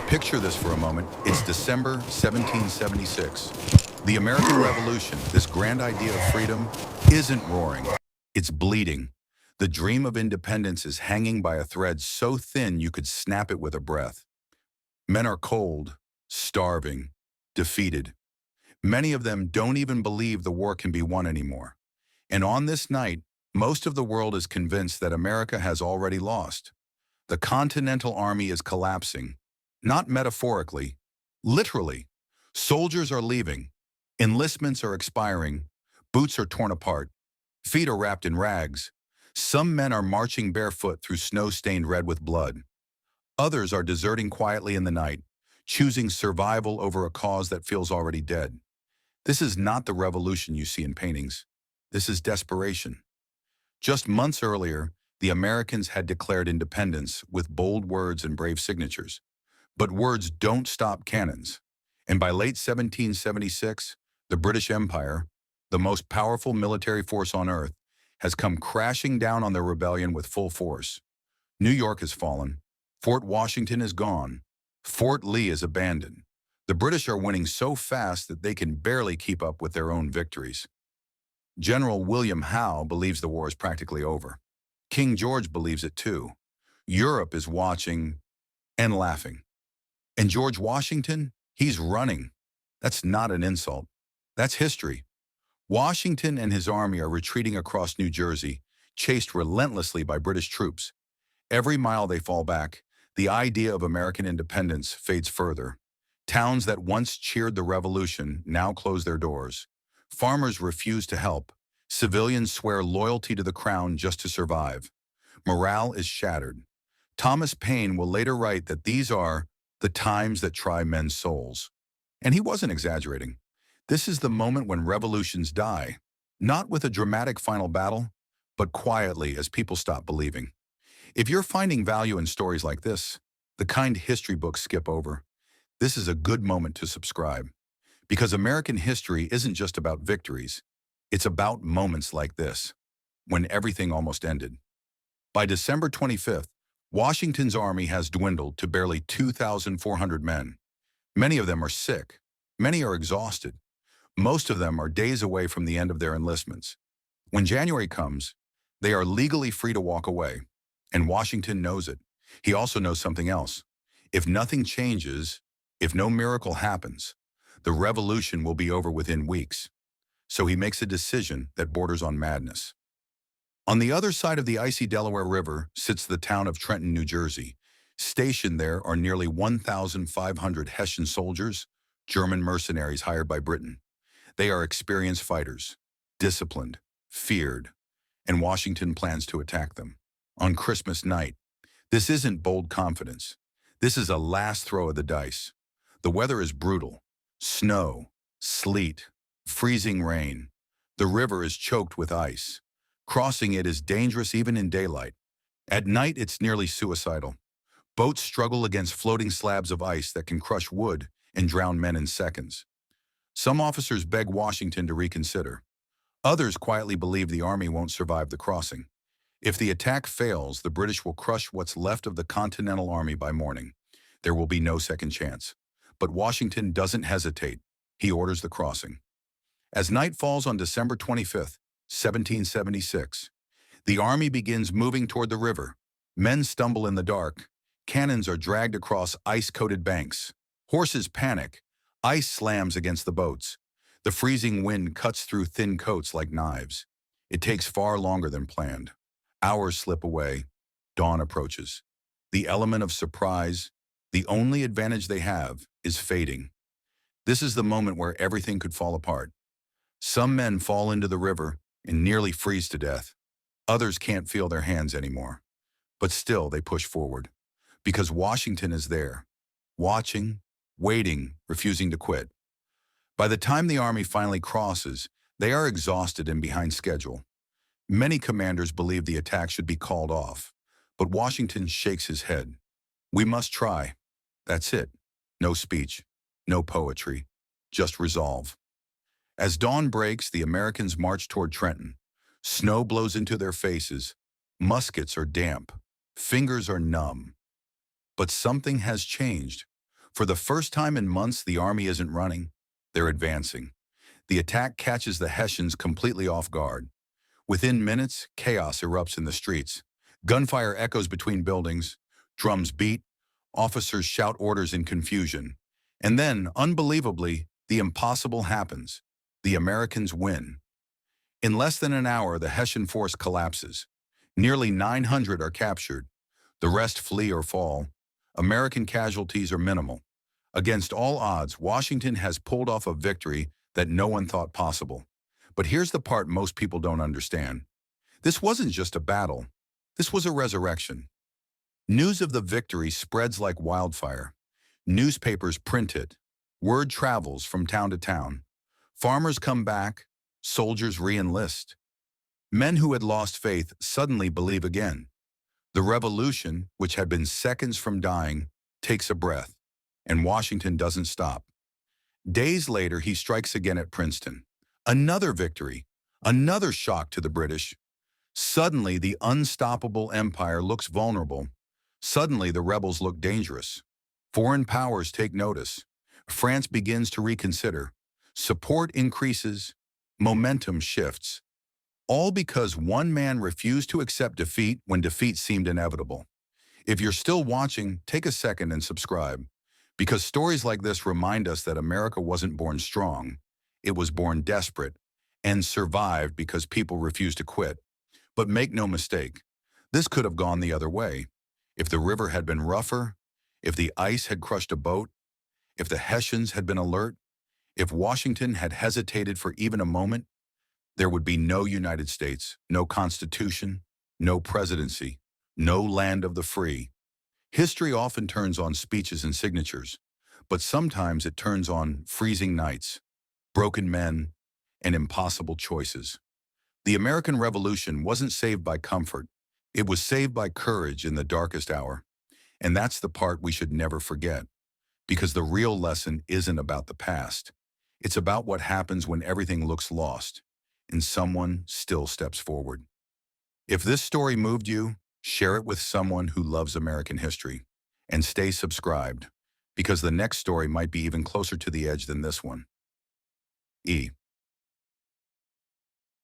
Picture this for a moment. It's December 1776. The American Revolution, this grand idea of freedom, isn't roaring. It's bleeding. The dream of independence is hanging by a thread so thin you could snap it with a breath. Men are cold, starving, defeated. Many of them don't even believe the war can be won anymore. And on this night, most of the world is convinced that America has already lost. The Continental Army is collapsing, not metaphorically, literally. Soldiers are leaving, enlistments are expiring, boots are torn apart, feet are wrapped in rags. Some men are marching barefoot through snow stained red with blood. Others are deserting quietly in the night, choosing survival over a cause that feels already dead. This is not the revolution you see in paintings. This is desperation. Just months earlier, the Americans had declared independence with bold words and brave signatures. But words don't stop cannons. And by late 1776, the British Empire, the most powerful military force on earth, has come crashing down on their rebellion with full force. New York has fallen. Fort Washington is gone. Fort Lee is abandoned. The British are winning so fast that they can barely keep up with their own victories. General William Howe believes the war is practically over. King George believes it too. Europe is watching and laughing. And George Washington, he's running. That's not an insult. That's history. Washington and his army are retreating across New Jersey, chased relentlessly by British troops. Every mile they fall back, the idea of American independence fades further. Towns that once cheered the revolution now close their doors. Farmers refuse to help. Civilians swear loyalty to the crown just to survive. Morale is shattered. Thomas Paine will later write that these are the times that try men's souls. And he wasn't exaggerating. This is the moment when revolutions die, not with a dramatic final battle, but quietly as people stop believing. If you're finding value in stories like this, the kind history books skip over, this is a good moment to subscribe. Because American history isn't just about victories, it's about moments like this, when everything almost ended. By December 25th, Washington's army has dwindled to barely 2,400 men. Many of them are sick. Many are exhausted. Most of them are days away from the end of their enlistments. When January comes, they are legally free to walk away. And Washington knows it. He also knows something else. If nothing changes, if no miracle happens, the revolution will be over within weeks. So he makes a decision that borders on madness. On the other side of the icy Delaware River sits the town of Trenton, New Jersey. Stationed there are nearly 1,500 Hessian soldiers, German mercenaries hired by Britain. They are experienced fighters, disciplined, feared, and Washington plans to attack them. On Christmas night, this isn't bold confidence. This is a last throw of the dice. The weather is brutal. Snow, sleet, freezing rain. The river is choked with ice. Crossing it is dangerous even in daylight. At night, it's nearly suicidal. Boats struggle against floating slabs of ice that can crush wood and drown men in seconds. Some officers beg Washington to reconsider. Others quietly believe the army won't survive the crossing. If the attack fails, the British will crush what's left of the Continental Army by morning. There will be no second chance. But Washington doesn't hesitate. He orders the crossing. As night falls on December 25th, 1776, the army begins moving toward the river. Men stumble in the dark. Cannons are dragged across ice-coated banks. Horses panic. Ice slams against the boats. The freezing wind cuts through thin coats like knives. It takes far longer than planned. Hours slip away. Dawn approaches. The element of surprise, the only advantage they have, is fading. This is the moment where everything could fall apart. Some men fall into the river and nearly freeze to death. Others can't feel their hands anymore. But still, they push forward. Because Washington is there, watching, waiting, refusing to quit. By the time the army finally crosses, they are exhausted and behind schedule. Many commanders believe the attack should be called off, but Washington shakes his head. We must try. That's it. No speech, no poetry, just resolve. As dawn breaks, the Americans march toward Trenton. Snow blows into their faces. Muskets are damp. Fingers are numb. But something has changed. For the first time in months, the army isn't running, they're advancing. The attack catches the Hessians completely off guard. Within minutes, chaos erupts in the streets. Gunfire echoes between buildings, drums beat, officers shout orders in confusion. And then, unbelievably, the impossible happens. The Americans win. In less than an hour, the Hessian force collapses. Nearly 900 are captured. The rest flee or fall. American casualties are minimal. Against all odds, Washington has pulled off a victory that no one thought possible. But here's the part most people don't understand. This wasn't just a battle. This was a resurrection. News of the victory spreads like wildfire. Newspapers print it. Word travels from town to town. Farmers come back. Soldiers re-enlist. Men who had lost faith suddenly believe again. The revolution, which had been seconds from dying, takes a breath, and Washington doesn't stop. Days later, he strikes again at Princeton. Another victory, another shock to the British. Suddenly, the unstoppable empire looks vulnerable. Suddenly, the rebels look dangerous. Foreign powers take notice. France begins to reconsider. Support increases. Momentum shifts. All because one man refused to accept defeat when defeat seemed inevitable. If you're still watching, take a second and subscribe. Because stories like this remind us that America wasn't born strong. It was born desperate and survived because people refused to quit. But make no mistake, this could have gone the other way. If the river had been rougher, if the ice had crushed a boat, if the Hessians had been alert, if Washington had hesitated for even a moment, there would be no United States, no Constitution, no presidency, no land of the free. History often turns on speeches and signatures, but sometimes it turns on freezing nights, broken men, and impossible choices. The American Revolution wasn't saved by comfort. It was saved by courage in the darkest hour. And that's the part we should never forget, because the real lesson isn't about the past. It's about what happens when everything looks lost and someone still steps forward. If this story moved you, share it with someone who loves American history. And stay subscribed, because the next story might be even closer to the edge than this one.